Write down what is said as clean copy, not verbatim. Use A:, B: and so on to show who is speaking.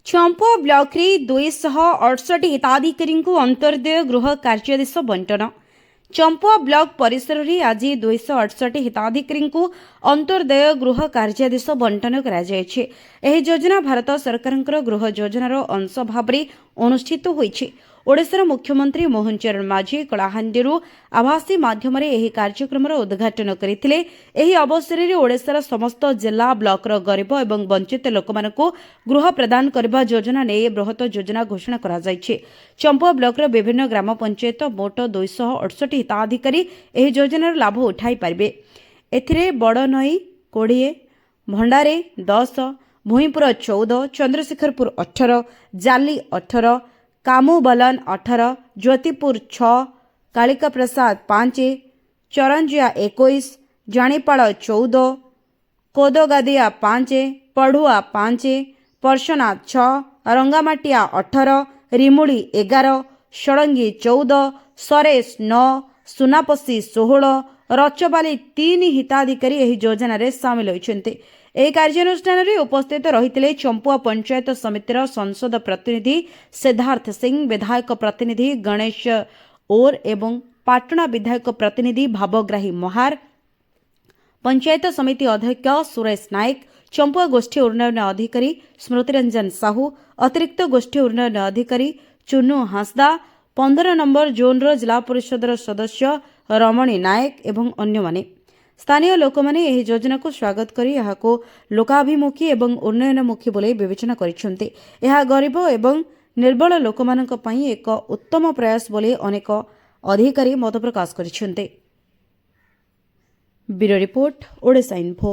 A: Champua block रे 268 हिताधिकारी अंत्योदय गृह कार्यादेश बंटन। Champua block परिसर में आज 268 हिताधिकारी अंत्योदय गृह कार्यादेश बंटन कर योजना भारत सरकार गृह योजनार अंश भाव अनुष्ठित होईछि। ओडिशार मुख्यमंत्री मोहन चरण माझी कलाहांडी आभासी माध्यम कार्यक्रम उद्घाटन करते। अवसर में ओडिशार समस्त जिला ब्लॉकर गरीब और वंचित लोक गृह प्रदान करने योजना नहीं बृहत योजना घोषणा कर चंपुआ ब्लॉकर विभिन्न ग्राम पंचायत मोट 268 हिताधिकारी योजनार लाभ उठाई पारे। एथिरे बड़नई 20, भंडारे 10, भूईपुर 14, चंद्रशेखरपुर 18, जाली 18, कामुबलन 18, ज्योतिपुर 6, कालिका प्रसाद 5, चरंजिया 21, जानीपाड़ 14, कोदगादिया 5, पढ़ुआ 5, परसना 6, रंगामाटिया 18, रिमुड़ी 11, षडंगी 14, सरेश 9, सुनापसी 16, रचबाली 3 हिताधिकारी योजना सामिल होती। ଏହି କାର୍ଯ୍ୟାନୁଷ୍ଠାନରେ ଉପସ୍ଥିତ ରହିଥିଲେ ଚମ୍ପୁଆ ପଞ୍ଚାୟତ ସମିତିର ସଂସଦ ପ୍ରତିନିଧି ସିଦ୍ଧାର୍ଥ ସିଂ, ବିଧାୟକ ପ୍ରତିନିଧି ଗଣେଶ ଓର ଏବଂ ପାଟଣା ବିଧାୟକ ପ୍ରତିନିଧି ଭାବଗ୍ରାହୀ ମହାର, ପଞ୍ଚାୟତ ସମିତି ଅଧ୍ୟକ୍ଷ ସୁରେଶ ନାୟକ, ଚମ୍ପୁଆ ଗୋଷ୍ଠୀ ଉନ୍ନୟନ ଅଧିକାରୀ ସ୍ମୃତିରଞ୍ଜନ ସାହୁ, ଅତିରିକ୍ତ ଗୋଷ୍ଠୀ ଉନ୍ନୟନ ଅଧିକାରୀ ଚୁନୁ ହାଁସଦା, 15 ନମ୍ବର ଜୋନ୍ର ଜିଲ୍ଲା ପରିଷଦର ସଦସ୍ୟ ରମଣୀ ନାୟକ ଏବଂ ଅନ୍ୟମାନେ। स्थानीय लोक मैंने यह योजना को स्वागत करी यहाको लोकाभिमुखी एवं उन्नयनमुखी बोले विवेचना करिसेंते। यह गरीब एवं निर्बल लोक मानक पई एक उत्तम प्रयास बोले अनेक अधिकारी मत प्रकाश करिसेंते। Bureau report Odisha info.